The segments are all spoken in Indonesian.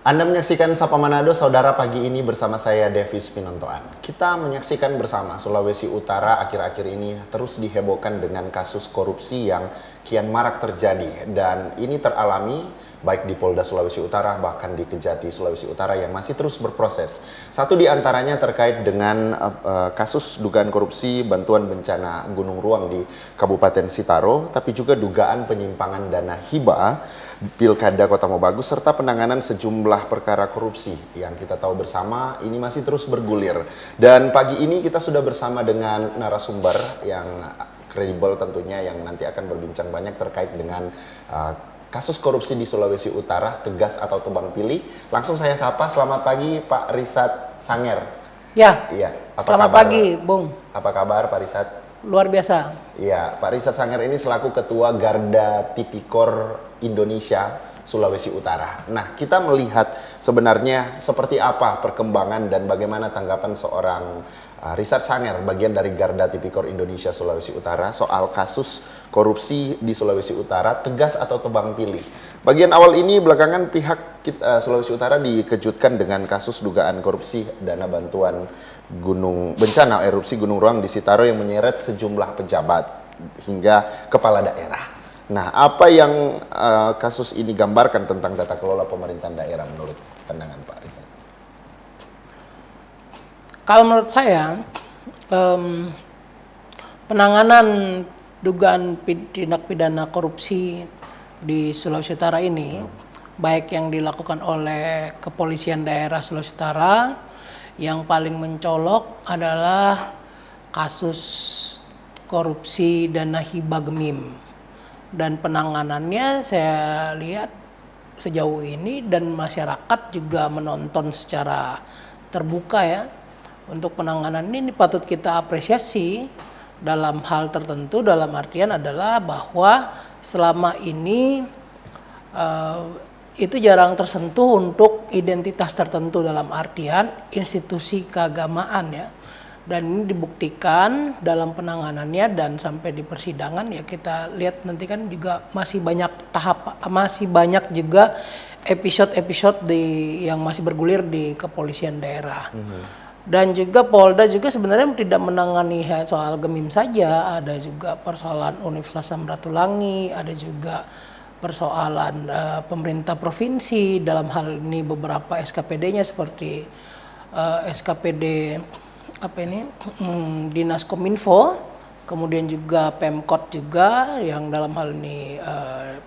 Anda menyaksikan Sapa Manado, saudara, pagi ini bersama saya Devis Pinontoan. Kita menyaksikan bersama Sulawesi Utara akhir-akhir ini terus dihebohkan dengan kasus korupsi yang kian marak terjadi. Dan ini teralami baik di Polda Sulawesi Utara bahkan di Kejati Sulawesi Utara yang masih terus berproses. Satu di antaranya terkait dengan kasus dugaan korupsi bantuan bencana Gunung Ruang di Kabupaten Sitaro, tapi juga dugaan penyimpangan dana hibah Pilkada Kota Mobagus serta penanganan sejumlah perkara korupsi yang kita tahu bersama ini masih terus bergulir. Dan pagi ini kita sudah bersama dengan narasumber yang kredibel tentunya yang nanti akan berbincang banyak terkait dengan kasus korupsi di Sulawesi Utara, tegas atau tebang pilih. Langsung saya sapa, selamat pagi Pak Risat Sanger. Ya, iya. Selamat pagi Bung. Apa kabar Pak Risat? Luar biasa. Iya, Pak Risat Sanger ini selaku Ketua Garda Tipikor Indonesia Sulawesi Utara. Nah, kita melihat sebenarnya seperti apa perkembangan dan bagaimana tanggapan seorang Risat Sanger, bagian dari Garda Tipikor Indonesia Sulawesi Utara, soal kasus korupsi di Sulawesi Utara, tegas atau tebang pilih. Bagian awal ini belakangan pihak Sulawesi Utara dikejutkan dengan kasus dugaan korupsi dana bantuan bencana erupsi Gunung Ruang di Sitaro yang menyeret sejumlah pejabat hingga kepala daerah. Nah, apa yang kasus ini gambarkan tentang tata kelola pemerintahan daerah menurut pandangan Pak Rizal? Kalau menurut saya, penanganan dugaan tindak pidana korupsi di Sulawesi Utara ini, baik yang dilakukan oleh kepolisian daerah Sulawesi Utara, yang paling mencolok adalah kasus korupsi dana hibah Gemim. Dan penanganannya saya lihat sejauh ini dan masyarakat juga menonton secara terbuka ya. Untuk penanganan ini patut kita apresiasi dalam hal tertentu, dalam artian adalah bahwa selama ini itu jarang tersentuh untuk identitas tertentu dalam artian institusi keagamaan ya. Dan ini dibuktikan dalam penanganannya dan sampai di persidangan ya, kita lihat nanti kan juga masih banyak juga episode-episode yang masih bergulir di kepolisian daerah. Dan juga Polda juga sebenarnya tidak menangani soal Gemim saja, ada juga persoalan Universitas Samratulangi, ada juga persoalan pemerintah provinsi dalam hal ini beberapa SKPD-nya seperti SKPD Dinas Kominfo, kemudian juga Pemkot juga yang dalam hal ini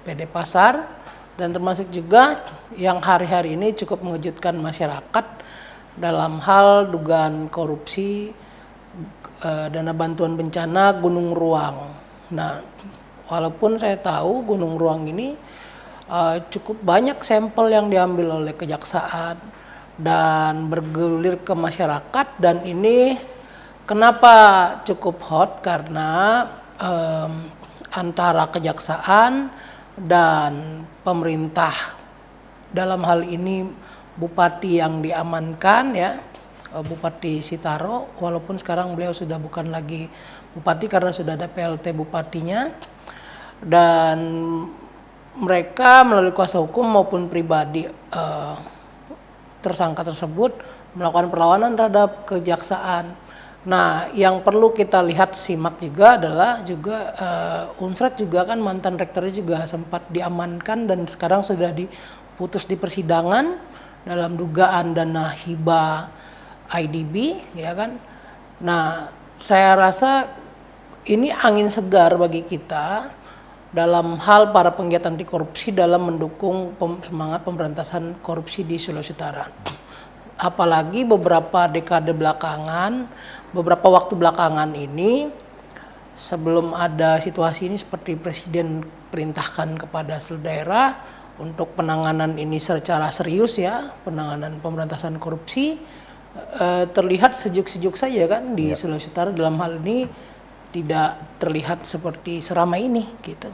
PD Pasar, dan termasuk juga yang hari-hari ini cukup mengejutkan masyarakat dalam hal dugaan korupsi dana bantuan bencana Gunung Ruang. Nah, walaupun saya tahu Gunung Ruang ini cukup banyak sampel yang diambil oleh kejaksaan dan bergulir ke masyarakat, dan ini kenapa cukup hot karena antara kejaksaan dan pemerintah, dalam hal ini Bupati yang diamankan ya, Bupati Sitaro, walaupun sekarang beliau sudah bukan lagi Bupati karena sudah ada PLT Bupatinya, dan mereka melalui kuasa hukum maupun pribadi tersangka tersebut melakukan perlawanan terhadap kejaksaan. Nah, yang perlu kita lihat simak juga adalah juga Unsret juga kan mantan rektornya juga sempat diamankan dan sekarang sudah diputus di persidangan dalam dugaan dana hibah IDB ya kan. Nah, saya rasa ini angin segar bagi kita dalam hal para penggiat anti korupsi dalam mendukung semangat pemberantasan korupsi di Sulawesi Utara. Apalagi beberapa dekade belakangan, beberapa waktu belakangan ini, sebelum ada situasi ini seperti Presiden perintahkan kepada seluruh daerah untuk penanganan ini secara serius ya, penanganan pemberantasan korupsi, terlihat sejuk-sejuk saja kan di Sulawesi Utara. Dalam hal ini tidak terlihat seperti seramai ini gitu.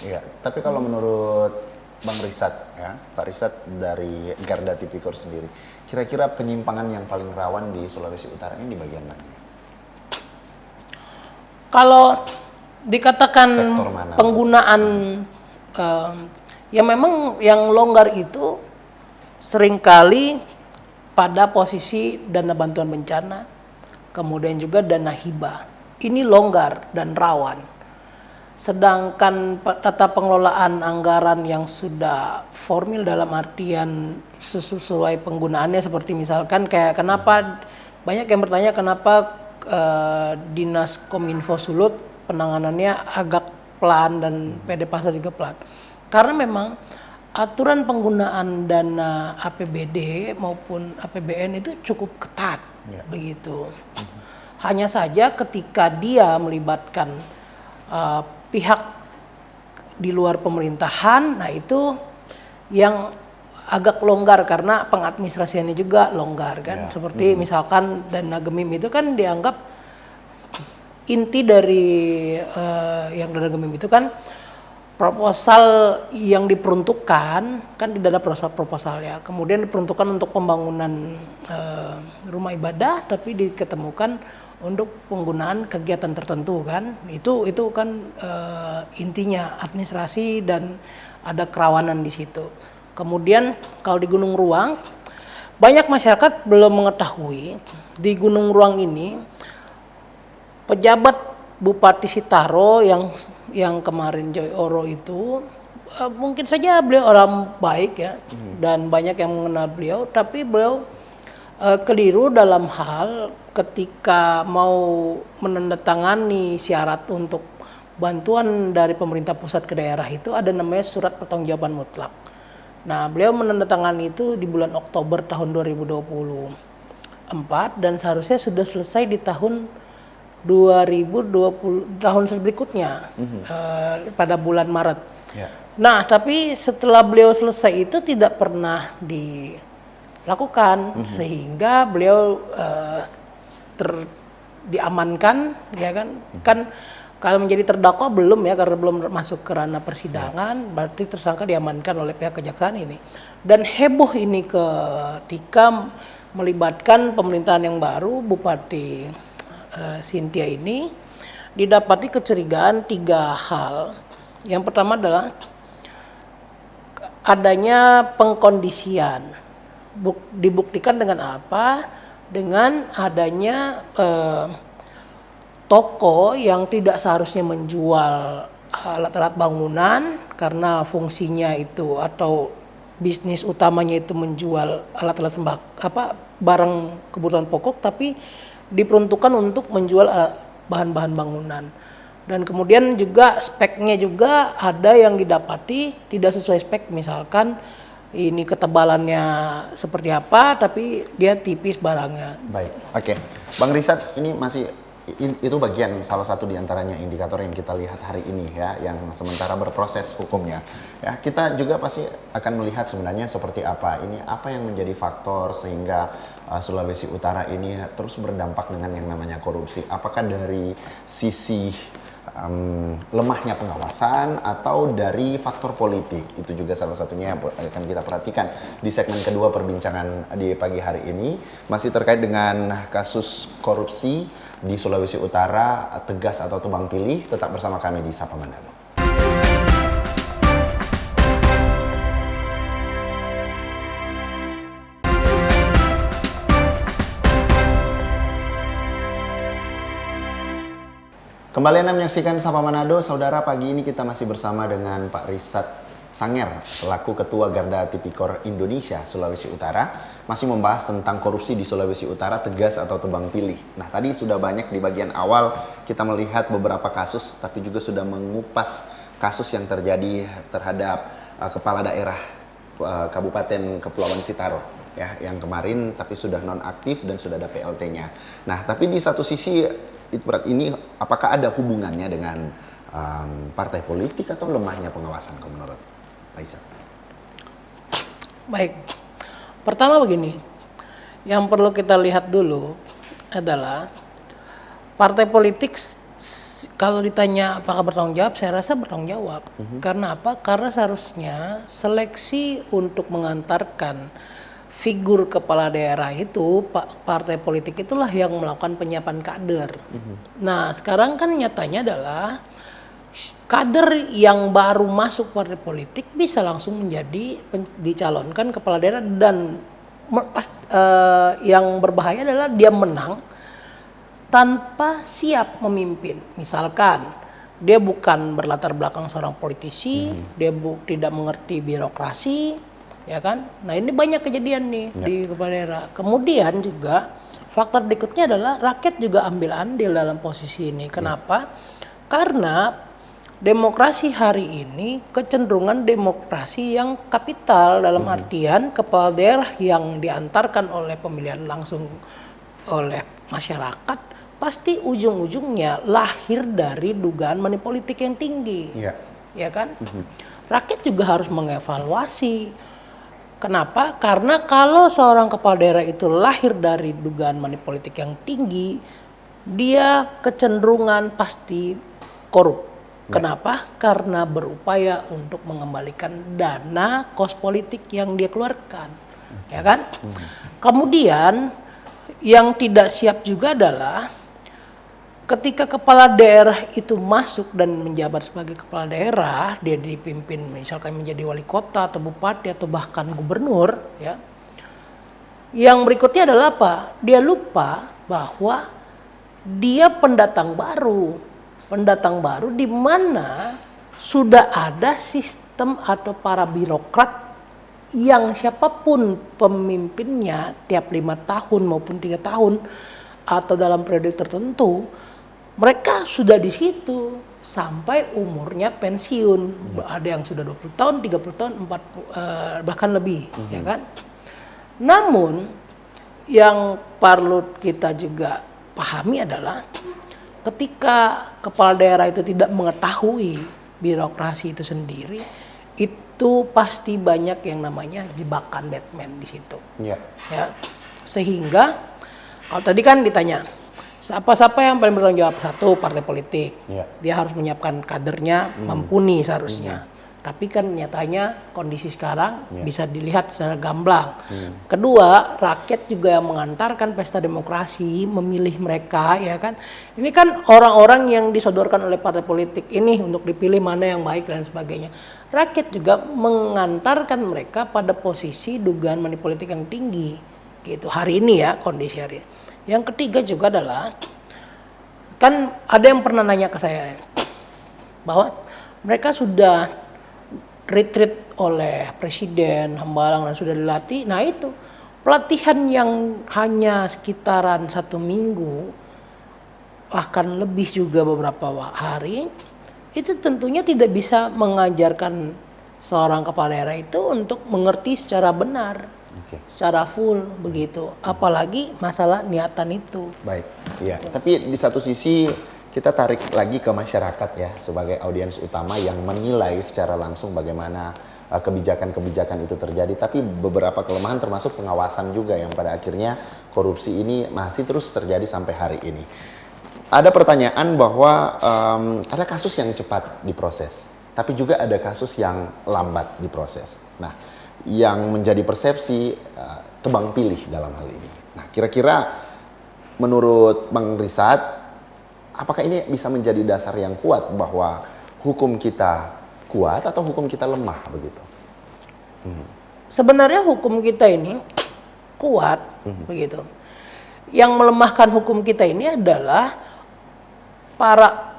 Iya, tapi kalau menurut Bang Risat ya, Pak Risat dari Garda Tipikor sendiri, kira-kira penyimpangan yang paling rawan di Sulawesi Utara ini di bagian mana? Kalau dikatakan penggunaan ya memang yang longgar itu seringkali pada posisi dana bantuan bencana, kemudian juga dana hibah. Ini longgar dan rawan. Sedangkan tata pengelolaan anggaran yang sudah formil dalam artian sesuai penggunaannya, seperti misalkan kayak kenapa banyak yang bertanya kenapa Dinas Kominfo Sulut penanganannya agak pelan dan PD Pasar juga pelan. Karena memang aturan penggunaan dana APBD maupun APBN itu cukup ketat, begitu. Hanya saja ketika dia melibatkan pihak di luar pemerintahan, nah itu yang agak longgar karena pengadministrasiannya juga longgar kan. Seperti misalkan dana Gemim itu kan dianggap inti dari yang dana Gemim itu kan proposal yang diperuntukkan kan di dana proposal ya, kemudian diperuntukkan untuk pembangunan rumah ibadah, tapi diketemukan untuk penggunaan kegiatan tertentu kan, itu kan intinya administrasi dan ada kerawanan di situ. Kemudian kalau di Gunung Ruang banyak masyarakat belum mengetahui di Gunung Ruang ini pejabat Bupati Sitaro yang kemarin Joy Oro itu mungkin saja beliau orang baik ya, dan banyak yang mengenal beliau, tapi beliau keliru dalam hal ketika mau menandatangani syarat untuk bantuan dari pemerintah pusat ke daerah itu ada namanya surat pertanggungjawaban mutlak. Nah, beliau menandatangani itu di bulan Oktober tahun 2024 dan seharusnya sudah selesai di tahun 2020 tahun berikutnya pada bulan Maret. Nah, tapi setelah beliau selesai itu tidak pernah dilakukan sehingga beliau diamankan, ya kan? Kan kalau menjadi terdakwa belum ya, karena belum masuk ke ranah persidangan, berarti tersangka diamankan oleh pihak kejaksaan ini. Dan heboh ini ketika melibatkan pemerintahan yang baru, Bupati Cynthia ini didapati kecurigaan 3 hal. Yang pertama adalah adanya pengkondisian. Dibuktikan dengan apa? Dengan adanya toko yang tidak seharusnya menjual alat-alat bangunan karena fungsinya itu atau bisnis utamanya itu menjual alat-alat barang kebutuhan pokok, tapi diperuntukkan untuk menjual bahan-bahan bangunan. Dan kemudian juga speknya juga ada yang didapati tidak sesuai spek, misalkan ini ketebalannya seperti apa tapi dia tipis barangnya. Baik, oke. Bang Rizat, ini masih itu bagian salah satu diantaranya indikator yang kita lihat hari ini ya, yang sementara berproses hukumnya. Ya, kita juga pasti akan melihat sebenarnya seperti apa ini, apa yang menjadi faktor sehingga Sulawesi Utara ini terus berdampak dengan yang namanya korupsi. Apakah dari sisi lemahnya pengawasan atau dari faktor politik? Itu juga salah satunya yang akan kita perhatikan di segmen kedua perbincangan di pagi hari ini, masih terkait dengan kasus korupsi di Sulawesi Utara, tegas atau tebang pilih. Tetap bersama kami di Sapa Manado. Kembali Anda menyaksikan Sapa Manado, saudara. Pagi ini kita masih bersama dengan Pak Rizat Sanger, selaku Ketua Garda Tipikor Indonesia Sulawesi Utara, masih membahas tentang korupsi di Sulawesi Utara, tegas atau tebang pilih. Nah, tadi sudah banyak di bagian awal kita melihat beberapa kasus, tapi juga sudah mengupas kasus yang terjadi terhadap kepala daerah Kabupaten Kepulauan Sitaro, ya, yang kemarin tapi sudah nonaktif dan sudah ada PLT-nya. Nah, tapi di satu sisi ini apakah ada hubungannya dengan partai politik atau lemahnya pengawasan kalau menurut Pak Ica? Baik, pertama begini, yang perlu kita lihat dulu adalah partai politik kalau ditanya apakah bertanggung jawab, saya rasa bertanggung jawab. Karena apa? Karena seharusnya seleksi untuk mengantarkan figur kepala daerah itu, partai politik itulah yang melakukan penyiapan kader. Nah, sekarang kan nyatanya adalah kader yang baru masuk partai politik bisa langsung menjadi dicalonkan kepala daerah dan yang berbahaya adalah dia menang tanpa siap memimpin. Misalkan dia bukan berlatar belakang seorang politisi, dia tidak mengerti birokrasi, ya kan? Nah ini banyak kejadian nih di kepala daerah. Kemudian juga faktor berikutnya adalah rakyat juga ambil andil dalam posisi ini. Kenapa? Karena demokrasi hari ini kecenderungan demokrasi yang kapital dalam artian kepala daerah yang diantarkan oleh pemilihan langsung oleh masyarakat pasti ujung-ujungnya lahir dari dugaan money politik yang tinggi, ya kan? Rakyat juga harus mengevaluasi. Kenapa? Karena kalau seorang kepala daerah itu lahir dari dugaan money politik yang tinggi, dia kecenderungan pasti korup. Kenapa? Karena berupaya untuk mengembalikan dana kos politik yang dia keluarkan, ya kan? Kemudian yang tidak siap juga adalah ketika kepala daerah itu masuk dan menjabat sebagai kepala daerah, dia dipimpin misalkan menjadi wali kota atau bupati atau bahkan gubernur, ya. Yang berikutnya adalah apa? Dia lupa bahwa dia pendatang baru di mana sudah ada sistem atau para birokrat yang siapapun pemimpinnya tiap 5 tahun maupun 3 tahun atau dalam periode tertentu, mereka sudah di situ sampai umurnya pensiun. Ada yang sudah 20 tahun, 30 tahun, 40 bahkan lebih, ya kan? Namun yang perlu kita juga pahami adalah ketika kepala daerah itu tidak mengetahui birokrasi itu sendiri, itu pasti banyak yang namanya jebakan Batman di situ. Ya. Sehingga kalau tadi kan ditanya siapa yang paling bertanggung jawab? Satu, partai politik. Dia harus menyiapkan kadernya mumpuni seharusnya. Tapi kan nyatanya kondisi sekarang bisa dilihat secara gamblang. Kedua, rakyat juga yang mengantarkan pesta demokrasi, memilih mereka, ya kan. Ini kan orang-orang yang disodorkan oleh partai politik ini untuk dipilih mana yang baik dan sebagainya. Rakyat juga mengantarkan mereka pada posisi dugaan money politik yang tinggi. Gitu hari ini ya, kondisi hari ini. Yang ketiga juga adalah, kan ada yang pernah nanya ke saya bahwa mereka sudah retreat oleh presiden, hambalang dan sudah dilatih. Nah itu pelatihan yang hanya sekitaran 1 minggu, bahkan lebih juga beberapa hari, itu tentunya tidak bisa mengajarkan seorang kepala daerah itu untuk mengerti secara benar, secara full begitu. Apalagi masalah niatan itu. Baik, ya. Tapi di satu sisi kita tarik lagi ke masyarakat ya sebagai audiens utama yang menilai secara langsung bagaimana kebijakan-kebijakan itu terjadi. Tapi beberapa kelemahan termasuk pengawasan juga yang pada akhirnya korupsi ini masih terus terjadi sampai hari ini. Ada pertanyaan bahwa ada kasus yang cepat diproses, tapi juga ada kasus yang lambat diproses. Nah, yang menjadi persepsi tebang pilih dalam hal ini. Nah, kira-kira menurut Bang Risat, apakah ini bisa menjadi dasar yang kuat bahwa hukum kita kuat atau hukum kita lemah begitu? Sebenarnya hukum kita ini kuat begitu. Yang melemahkan hukum kita ini adalah para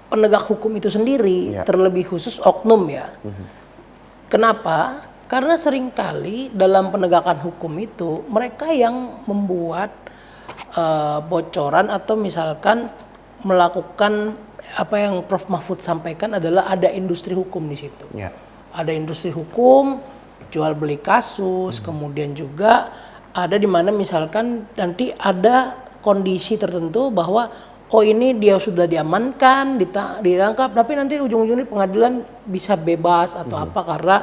penegak hukum itu sendiri, terlebih khusus oknum ya. Kenapa? Karena seringkali dalam penegakan hukum itu mereka yang membuat bocoran atau misalkan melakukan apa yang Prof. Mahfud sampaikan adalah ada industri hukum di situ. Ada industri hukum, jual beli kasus, kemudian juga ada di mana misalkan nanti ada kondisi tertentu bahwa oh ini dia sudah diamankan, ditangkap, tapi nanti ujung-ujungnya pengadilan bisa bebas atau apa karena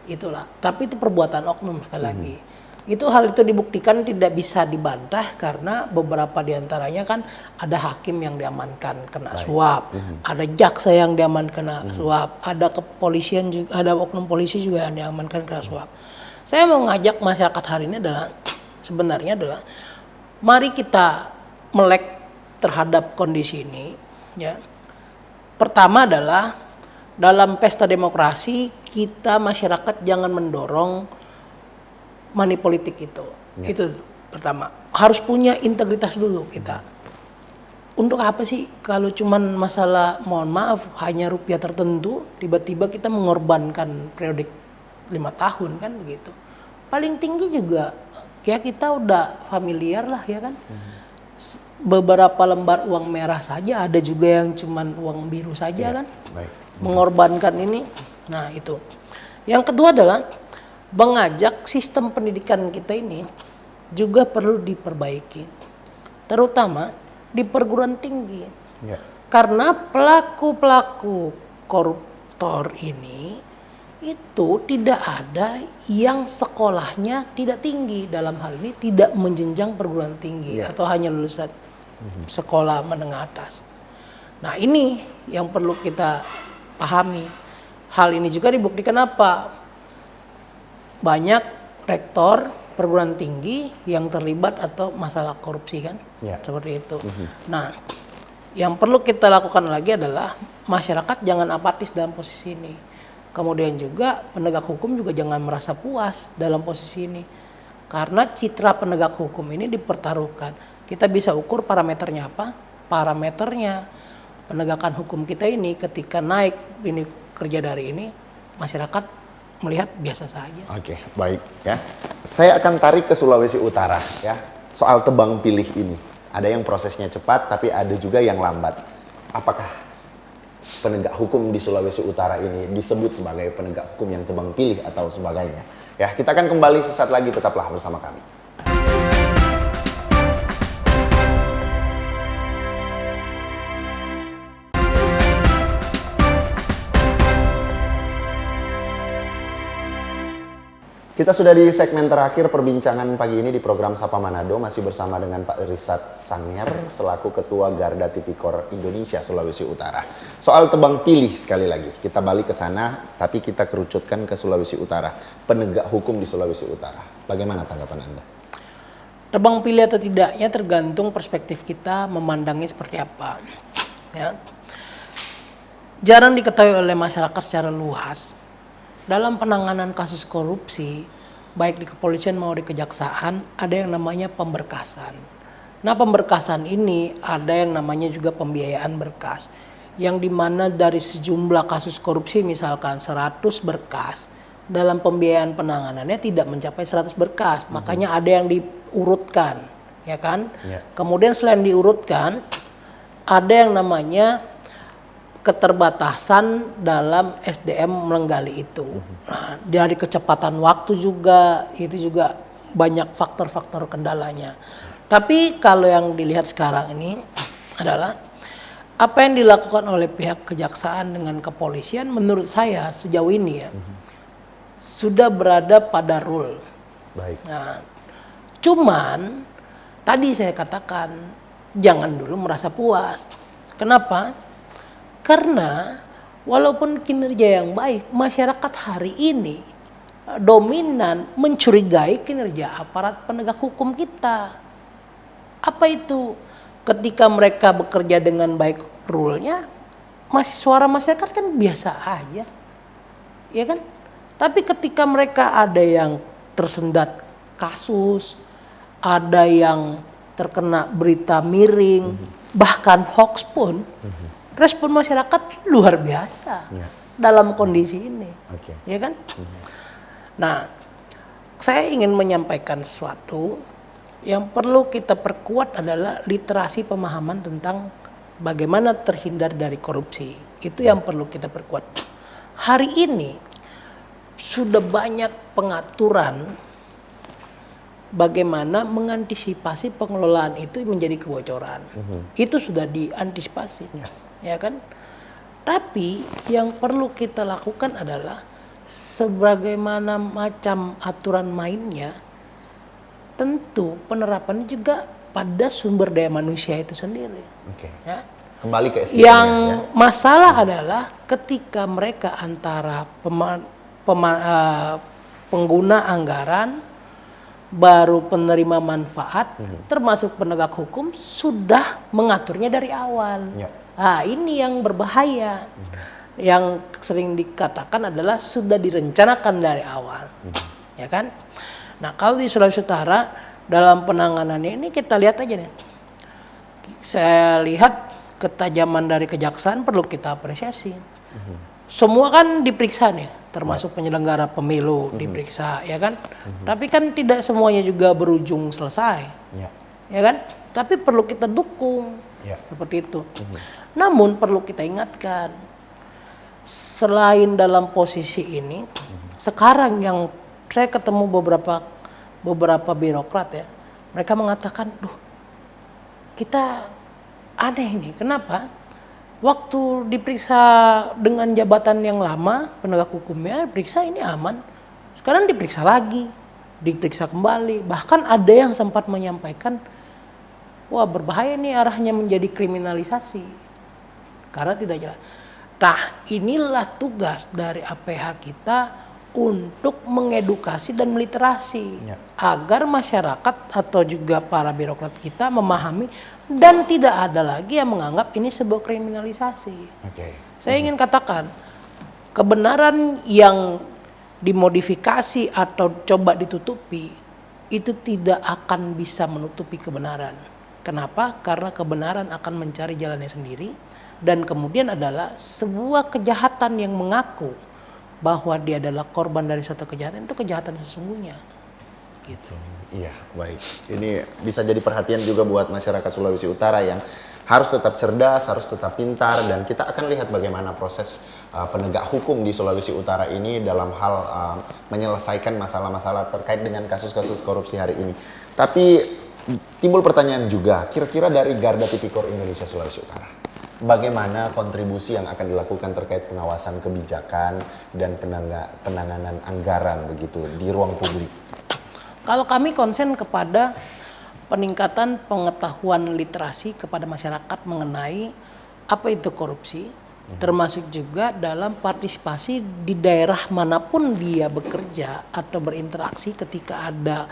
itulah. Tapi itu perbuatan oknum sekali lagi. Hal itu dibuktikan tidak bisa dibantah karena beberapa diantaranya kan ada hakim yang diamankan kena suap, ada jaksa yang diamankan kena suap, ada kepolisian juga, ada oknum polisi juga yang diamankan kena suap. Saya mau ngajak masyarakat hari ini adalah sebenarnya adalah mari kita melek terhadap kondisi ini, ya. Pertama adalah dalam pesta demokrasi kita masyarakat jangan mendorong money politik itu. Itu pertama. Harus punya integritas dulu kita. Untuk apa sih kalau cuman masalah mohon maaf hanya rupiah tertentu tiba-tiba kita mengorbankan periodik 5 tahun kan begitu. Paling tinggi juga ya kita udah familiar lah ya kan. Beberapa lembar uang merah saja ada juga yang cuman uang biru saja kan. Baik. Mengorbankan ini. Nah, itu. Yang kedua adalah mengajak sistem pendidikan kita ini juga perlu diperbaiki. Terutama di perguruan tinggi. Ya. Karena pelaku-pelaku koruptor ini itu tidak ada yang sekolahnya tidak tinggi, dalam hal ini tidak menjenjang perguruan tinggi atau hanya lulusan sekolah menengah atas. Nah, ini yang perlu kita pahami. Hal ini juga dibuktikan apa? Banyak rektor perguruan tinggi yang terlibat atau masalah korupsi kan, seperti itu. Nah, yang perlu kita lakukan lagi adalah masyarakat jangan apatis dalam posisi ini. Kemudian juga penegak hukum juga jangan merasa puas dalam posisi ini, karena citra penegak hukum ini dipertaruhkan. Kita bisa ukur parameternya apa? Parameternya penegakan hukum kita ini ketika naik ini kerja dari ini, masyarakat melihat biasa saja. Oke, baik ya. Saya akan tarik ke Sulawesi Utara ya. Soal tebang pilih ini. Ada yang prosesnya cepat tapi ada juga yang lambat. Apakah penegak hukum di Sulawesi Utara ini disebut sebagai penegak hukum yang tebang pilih atau sebagainya? Ya, kita akan kembali sesaat lagi, tetaplah bersama kami. Kita sudah di segmen terakhir perbincangan pagi ini di program Sapa Manado, masih bersama dengan Pak Irsad Sanger selaku Ketua Garda Tipikor Indonesia Sulawesi Utara. Soal tebang pilih sekali lagi, kita balik ke sana tapi kita kerucutkan ke Sulawesi Utara. Penegak hukum di Sulawesi Utara, bagaimana tanggapan Anda? Tebang pilih atau tidaknya tergantung perspektif kita memandangnya seperti apa. Ya. Jarang diketahui oleh masyarakat secara luas. Dalam penanganan kasus korupsi, baik di kepolisian maupun di kejaksaan, ada yang namanya pemberkasan. Nah, pemberkasan ini ada yang namanya juga pembiayaan berkas. Yang dimana dari sejumlah kasus korupsi misalkan 100 berkas, dalam pembiayaan penanganannya tidak mencapai 100 berkas. Makanya ada yang diurutkan, ya kan? Kemudian selain diurutkan, ada yang namanya keterbatasan dalam SDM menggali itu. Nah, dari kecepatan waktu juga, itu juga banyak faktor-faktor kendalanya. Tapi kalau yang dilihat sekarang ini adalah apa yang dilakukan oleh pihak kejaksaan dengan kepolisian menurut saya sejauh ini ya sudah berada pada rule. Baik. Nah, cuman tadi saya katakan jangan dulu merasa puas. Kenapa? Karena walaupun kinerja yang baik, masyarakat hari ini dominan mencurigai kinerja aparat penegak hukum kita. Apa itu? Ketika mereka bekerja dengan baik rule-nya, suara masyarakat kan biasa aja. Ya kan? Tapi ketika mereka ada yang tersendat kasus, ada yang terkena berita miring, bahkan hoax pun, respon masyarakat luar biasa dalam kondisi ini, ya kan? Nah, saya ingin menyampaikan sesuatu yang perlu kita perkuat adalah literasi pemahaman tentang bagaimana terhindar dari korupsi. Itu yang perlu kita perkuat. Hari ini sudah banyak pengaturan bagaimana mengantisipasi pengelolaan itu menjadi kebocoran. Itu sudah diantisipasi. Ya kan? Tapi yang perlu kita lakukan adalah sebagaimana macam aturan mainnya, tentu penerapannya juga pada sumber daya manusia itu sendiri. Ya. Kembali ke SDM. Yang masalah adalah ketika mereka antara pengguna anggaran, baru penerima manfaat, termasuk penegak hukum sudah mengaturnya dari awal. Nah, ini yang berbahaya. Yang sering dikatakan adalah sudah direncanakan dari awal. Ya kan? Nah, kalau di Sulawesi Utara dalam penanganannya ini kita lihat aja nih. Saya lihat ketajaman dari kejaksaan perlu kita apresiasi. Semua kan diperiksa nih, termasuk penyelenggara pemilu diperiksa, ya kan? Tapi kan tidak semuanya juga berujung selesai, ya kan? Tapi perlu kita dukung, seperti itu. Namun perlu kita ingatkan, selain dalam posisi ini, sekarang yang saya ketemu beberapa birokrat ya, mereka mengatakan, duh, kita aneh nih, kenapa? Waktu diperiksa dengan jabatan yang lama, penegak hukumnya periksa ini aman. Sekarang diperiksa lagi, diperiksa kembali. Bahkan ada yang sempat menyampaikan, wah berbahaya nih arahnya menjadi kriminalisasi. Karena tidak jelas. Nah, inilah tugas dari APH kita untuk mengedukasi dan meliterasi agar masyarakat atau juga para birokrat kita memahami dan tidak ada lagi yang menganggap ini sebuah kriminalisasi. Saya ingin katakan kebenaran yang dimodifikasi atau coba ditutupi itu tidak akan bisa menutupi kebenaran. Kenapa? Karena kebenaran akan mencari jalannya sendiri dan kemudian adalah sebuah kejahatan yang mengaku bahwa dia adalah korban dari suatu kejahatan, itu kejahatan sesungguhnya. Gitu. Iya, baik. Ini bisa jadi perhatian juga buat masyarakat Sulawesi Utara yang harus tetap cerdas, harus tetap pintar, dan kita akan lihat bagaimana proses penegak hukum di Sulawesi Utara ini dalam hal menyelesaikan masalah-masalah terkait dengan kasus-kasus korupsi hari ini. Tapi timbul pertanyaan juga, kira-kira dari Garda Tipikor Indonesia Sulawesi Utara, bagaimana kontribusi yang akan dilakukan terkait pengawasan kebijakan dan penanganan anggaran begitu di ruang publik? Kalau kami konsen kepada peningkatan pengetahuan literasi kepada masyarakat mengenai apa itu korupsi, termasuk juga dalam partisipasi di daerah manapun dia bekerja atau berinteraksi ketika ada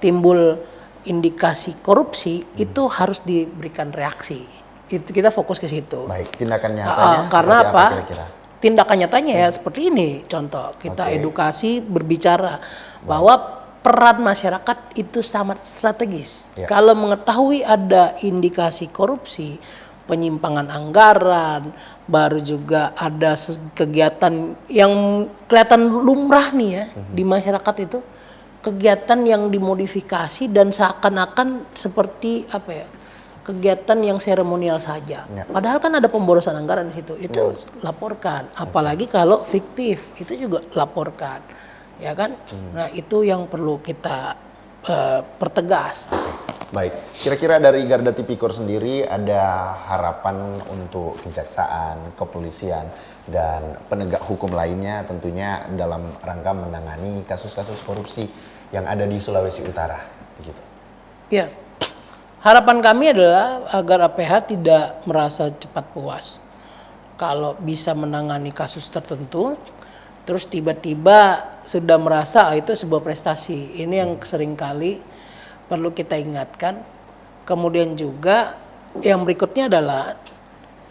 timbul indikasi korupsi, itu harus diberikan reaksi. Itu kita fokus ke situ. Baik, tindakan nyatanya karena seperti apa? kira-kira? Tindakan nyatanya ya seperti ini. Contoh, kita edukasi berbicara bahwa peran masyarakat itu sangat strategis. Kalau mengetahui ada indikasi korupsi, penyimpangan anggaran, baru juga ada kegiatan yang kelihatan lumrah nih ya di masyarakat itu, kegiatan yang dimodifikasi dan seakan-akan seperti apa ya? Kegiatan yang seremonial saja. Padahal kan ada pemborosan anggaran di situ. Itu laporkan. Apalagi kalau fiktif, itu juga laporkan. Ya kan? Nah, itu yang perlu kita pertegas. Baik. Kira-kira dari Garda Tipikor sendiri ada harapan untuk kejaksaan, kepolisian, dan penegak hukum lainnya tentunya dalam rangka menangani kasus-kasus korupsi yang ada di Sulawesi Utara, begitu. Ya. Harapan kami adalah agar APH tidak merasa cepat puas. Kalau bisa menangani kasus tertentu, terus tiba-tiba sudah merasa itu sebuah prestasi. Ini yang seringkali perlu kita ingatkan. Kemudian juga yang berikutnya adalah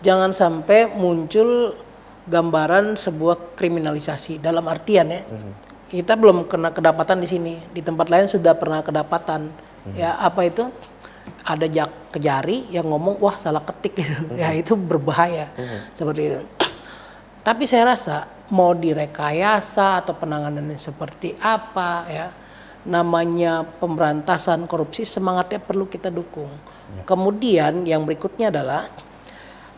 jangan sampai muncul gambaran sebuah kriminalisasi. Dalam artian ya, kita belum kena kedapatan di sini. Di tempat lain sudah pernah kedapatan. Ya apa itu? Ada kejari yang ngomong wah salah ketik gitu. Ya itu berbahaya seperti itu. Tapi saya rasa mau direkayasa atau penanganannya seperti apa ya, namanya pemberantasan korupsi semangatnya perlu kita dukung. Kemudian yang berikutnya adalah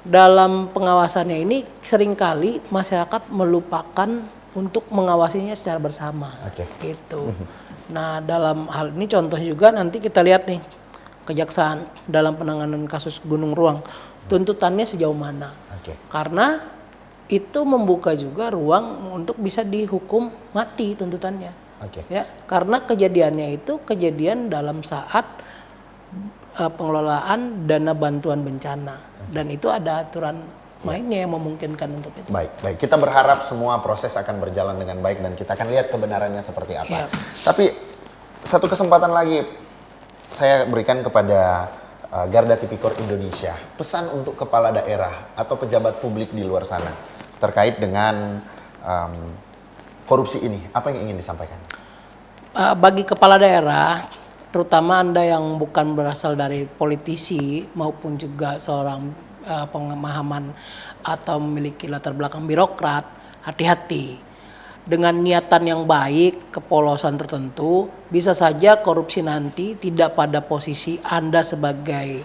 dalam pengawasannya ini seringkali masyarakat melupakan untuk mengawasinya secara bersama gitu. Nah dalam hal ini contoh juga nanti kita lihat nih kejaksaan dalam penanganan kasus Gunung Ruang, tuntutannya sejauh mana? Karena itu membuka juga ruang untuk bisa dihukum mati tuntutannya. Ya, karena kejadiannya itu kejadian dalam saat pengelolaan dana bantuan bencana dan itu ada aturan mainnya yang memungkinkan untuk itu. Baik. Kita berharap semua proses akan berjalan dengan baik dan kita akan lihat kebenarannya seperti apa. Tapi satu kesempatan lagi saya berikan kepada Garda Tipikor Indonesia, pesan untuk kepala daerah atau pejabat publik di luar sana terkait dengan korupsi ini, apa yang ingin disampaikan? Bagi kepala daerah, terutama Anda yang bukan berasal dari politisi maupun juga seorang pemahaman atau memiliki latar belakang birokrat, hati-hati. Dengan niatan yang baik, kepolosan tertentu, bisa saja korupsi nanti tidak pada posisi Anda sebagai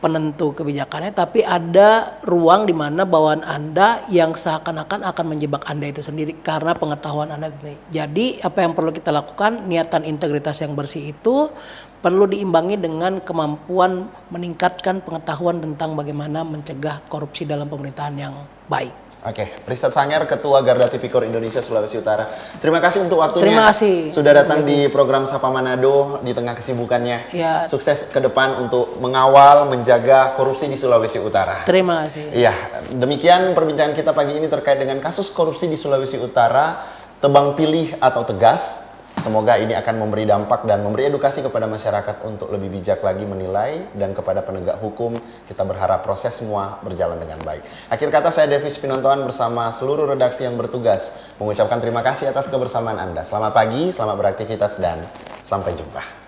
penentu kebijakannya, tapi ada ruang di mana bawaan Anda yang seakan-akan akan menjebak Anda itu sendiri karena pengetahuan Anda itu. Jadi apa yang perlu kita lakukan, niatan integritas yang bersih itu perlu diimbangi dengan kemampuan meningkatkan pengetahuan tentang bagaimana mencegah korupsi dalam pemerintahan yang baik. Oke, Risat Sangher, Ketua Garda Tipikor Indonesia Sulawesi Utara. Terima kasih untuk waktunya. Terima kasih. Sudah datang di program Sapa Manado di tengah kesibukannya. Ya. Sukses ke depan untuk mengawal, menjaga korupsi di Sulawesi Utara. Terima kasih. Iya, demikian perbincangan kita pagi ini terkait dengan kasus korupsi di Sulawesi Utara. Tebang pilih atau tegas. Semoga ini akan memberi dampak dan memberi edukasi kepada masyarakat untuk lebih bijak lagi menilai, dan kepada penegak hukum kita berharap proses semua berjalan dengan baik. Akhir kata, saya Devis Pinontoan bersama seluruh redaksi yang bertugas mengucapkan terima kasih atas kebersamaan Anda. Selamat pagi, selamat beraktivitas, dan sampai jumpa.